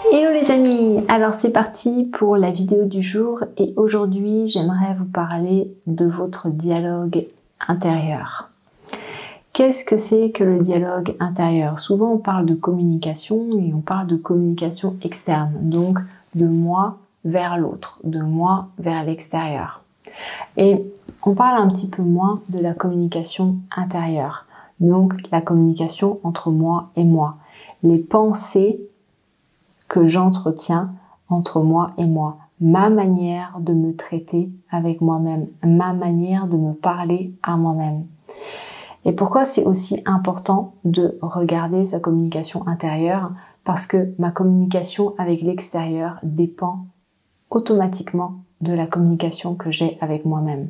Hello les amis, alors c'est parti pour la vidéo du jour et aujourd'hui j'aimerais vous parler de votre dialogue intérieur. Qu'est-ce que c'est que le dialogue intérieur? Souvent on parle de communication et on parle de communication externe, donc de moi vers l'autre, de moi vers l'extérieur. Et on parle un petit peu moins de la communication intérieure, donc la communication entre moi et moi, les pensées que j'entretiens entre moi et moi, ma manière de me traiter avec moi-même, ma manière de me parler à moi-même. Et pourquoi c'est aussi important de regarder sa communication intérieure? Parce que ma communication avec l'extérieur dépend automatiquement de la communication que j'ai avec moi-même.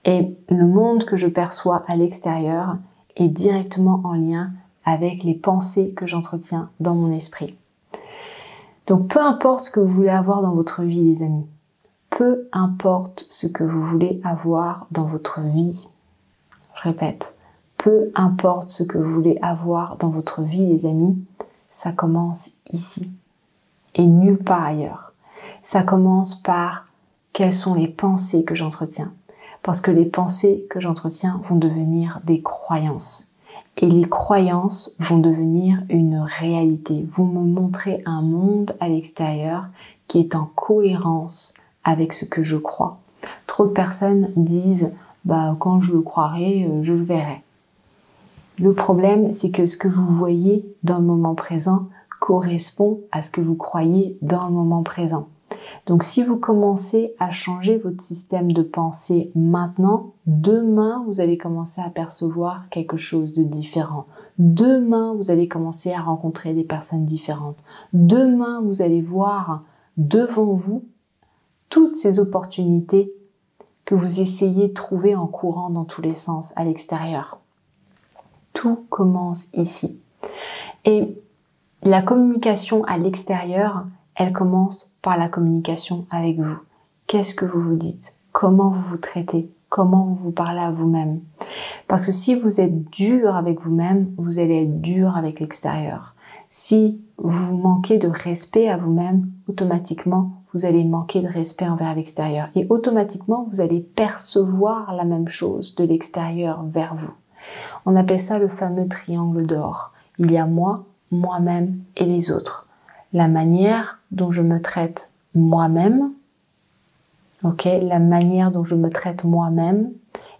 Et le monde que je perçois à l'extérieur est directement en lien avec les pensées que j'entretiens dans mon esprit. Donc peu importe ce que vous voulez avoir dans votre vie les amis, peu importe ce que vous voulez avoir dans votre vie, je répète, peu importe ce que vous voulez avoir dans votre vie les amis, ça commence ici et nulle part ailleurs. Ça commence par quelles sont les pensées que j'entretiens, parce que les pensées que j'entretiens vont devenir des croyances. Et les croyances vont devenir une réalité, vont me montrer un monde à l'extérieur qui est en cohérence avec ce que je crois. Trop de personnes disent « quand je le croirai, je le verrai ». Le problème, c'est que ce que vous voyez dans le moment présent correspond à ce que vous croyez dans le moment présent. Donc si vous commencez à changer votre système de pensée maintenant, demain vous allez commencer à percevoir quelque chose de différent. Demain vous allez commencer à rencontrer des personnes différentes. Demain vous allez voir devant vous toutes ces opportunités que vous essayez de trouver en courant dans tous les sens à l'extérieur. Tout commence ici. Et la communication à l'extérieur, elle commence par la communication avec vous. Qu'est-ce que vous vous dites? Comment vous vous traitez? Comment vous vous parlez à vous-même? Parce que si vous êtes dur avec vous-même, vous allez être dur avec l'extérieur. Si vous manquez de respect à vous-même, automatiquement, vous allez manquer de respect envers l'extérieur. Et automatiquement, vous allez percevoir la même chose de l'extérieur vers vous. On appelle ça le fameux triangle d'or. Il y a moi, moi-même et les autres. La manière dont je me traite moi-même, la manière dont je me traite moi-même,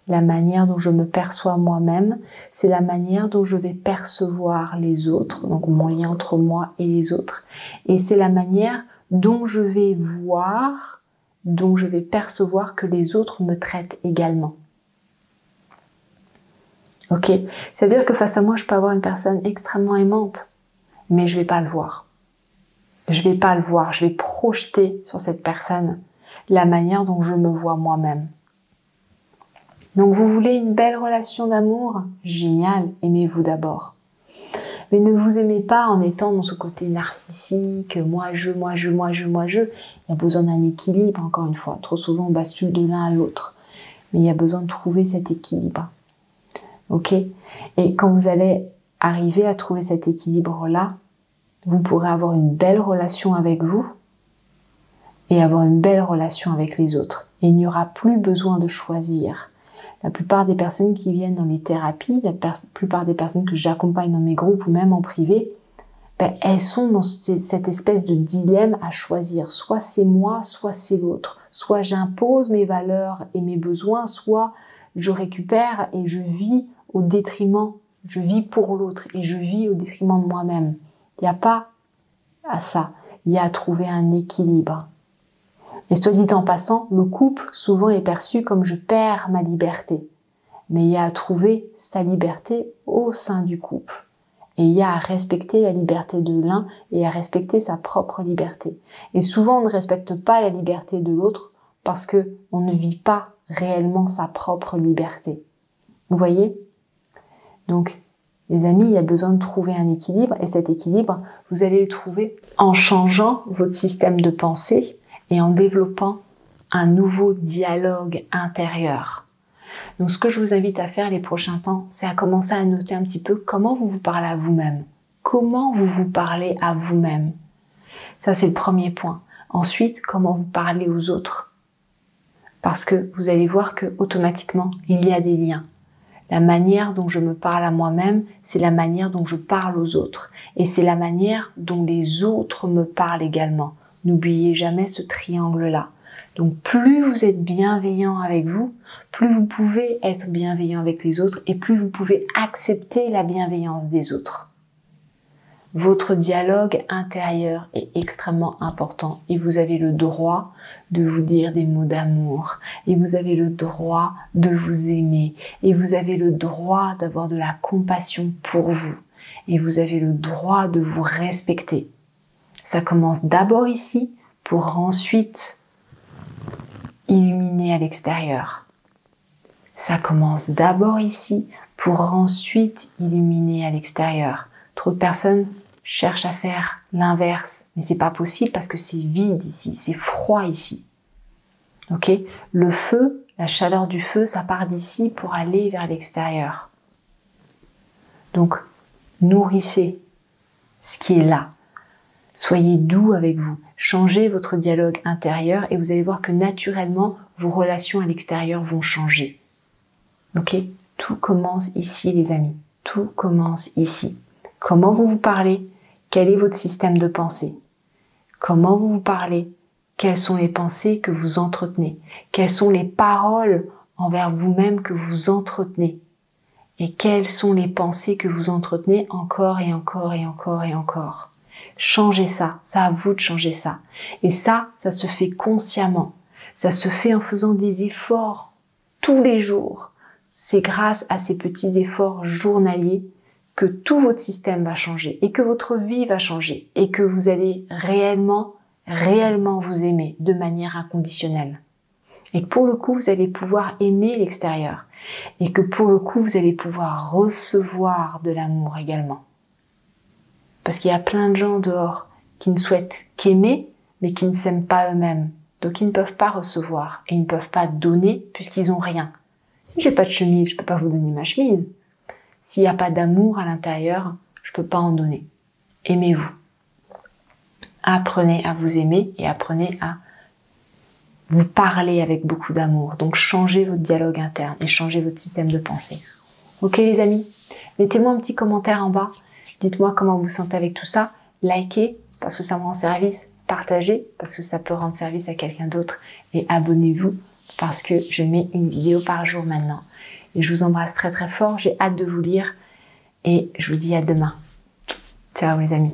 la manière dont je me perçois moi-même, c'est la manière dont je vais percevoir les autres, donc mon lien entre moi et les autres. Et c'est la manière dont je vais voir, dont je vais percevoir que les autres me traitent également. Ça veut dire que face à moi, je peux avoir une personne extrêmement aimante, mais je vais pas le voir. Je vais pas le voir, je vais projeter sur cette personne la manière dont je me vois moi-même. Donc vous voulez une belle relation d'amour? Génial, aimez-vous d'abord. Mais ne vous aimez pas en étant dans ce côté narcissique, moi je. Il y a besoin d'un équilibre, encore une fois. Trop souvent on bascule de l'un à l'autre. Mais il y a besoin de trouver cet équilibre. Et quand vous allez arriver à trouver cet équilibre-là, vous pourrez avoir une belle relation avec vous et avoir une belle relation avec les autres. Et il n'y aura plus besoin de choisir. La plupart des personnes qui viennent dans les thérapies, la plupart des personnes que j'accompagne dans mes groupes ou même en privé, elles sont dans cette espèce de dilemme à choisir. Soit c'est moi, soit c'est l'autre. Soit j'impose mes valeurs et mes besoins, soit je récupère et je vis au détriment, je vis pour l'autre et je vis au détriment de moi-même. Il n'y a pas à ça, il y a à trouver un équilibre. Et soit dit en passant, le couple souvent est perçu comme je perds ma liberté. Mais il y a à trouver sa liberté au sein du couple. Et il y a à respecter la liberté de l'un et à respecter sa propre liberté. Et souvent on ne respecte pas la liberté de l'autre parce que on ne vit pas réellement sa propre liberté. Vous voyez? Donc, les amis, il y a besoin de trouver un équilibre et cet équilibre, vous allez le trouver en changeant votre système de pensée et en développant un nouveau dialogue intérieur. Donc ce que je vous invite à faire les prochains temps, c'est à commencer à noter un petit peu comment vous vous parlez à vous-même. Comment vous vous parlez à vous-même. Ça, c'est le premier point. Ensuite, comment vous parlez aux autres. Parce que vous allez voir que automatiquement, il y a des liens. La manière dont je me parle à moi-même, c'est la manière dont je parle aux autres. Et c'est la manière dont les autres me parlent également. N'oubliez jamais ce triangle-là. Donc plus vous êtes bienveillant avec vous, plus vous pouvez être bienveillant avec les autres et plus vous pouvez accepter la bienveillance des autres. Votre dialogue intérieur est extrêmement important et vous avez le droit de vous dire des mots d'amour et vous avez le droit de vous aimer et vous avez le droit d'avoir de la compassion pour vous et vous avez le droit de vous respecter. Ça commence d'abord ici pour ensuite illuminer à l'extérieur. Ça commence d'abord ici pour ensuite illuminer à l'extérieur. Trop de personnes cherchent à faire l'inverse, mais c'est pas possible parce que c'est vide ici, c'est froid ici. Ok? Le feu, la chaleur du feu, ça part d'ici pour aller vers l'extérieur. Donc, nourrissez ce qui est là. Soyez doux avec vous. Changez votre dialogue intérieur et vous allez voir que naturellement, vos relations à l'extérieur vont changer. Ok? Tout commence ici, les amis. Tout commence ici. Comment vous vous parlez? Quel est votre système de pensée? Comment vous vous parlez? Quelles sont les pensées que vous entretenez? Quelles sont les paroles envers vous-même que vous entretenez? Et quelles sont les pensées que vous entretenez encore et encore et encore et encore? Changez ça, c'est à vous de changer ça. Et ça se fait consciemment. Ça se fait en faisant des efforts tous les jours. C'est grâce à ces petits efforts journaliers que tout votre système va changer et que votre vie va changer et que vous allez réellement vous aimer de manière inconditionnelle. Et que pour le coup, vous allez pouvoir aimer l'extérieur. Et que pour le coup, vous allez pouvoir recevoir de l'amour également. Parce qu'il y a plein de gens dehors qui ne souhaitent qu'aimer, mais qui ne s'aiment pas eux-mêmes. Donc ils ne peuvent pas recevoir et ils ne peuvent pas donner puisqu'ils n'ont rien. Si j'ai pas de chemise, je peux pas vous donner ma chemise. S'il n'y a pas d'amour à l'intérieur, je peux pas en donner. Aimez-vous. Apprenez à vous aimer et apprenez à vous parler avec beaucoup d'amour. Donc changez votre dialogue interne et changez votre système de pensée. Ok les amis? Mettez-moi un petit commentaire en bas. Dites-moi comment vous vous sentez avec tout ça. Likez parce que ça me rend service. Partagez parce que ça peut rendre service à quelqu'un d'autre. Et abonnez-vous parce que je mets une vidéo par jour maintenant. Et je vous embrasse très très fort. J'ai hâte de vous lire. Et je vous dis à demain. Ciao les amis.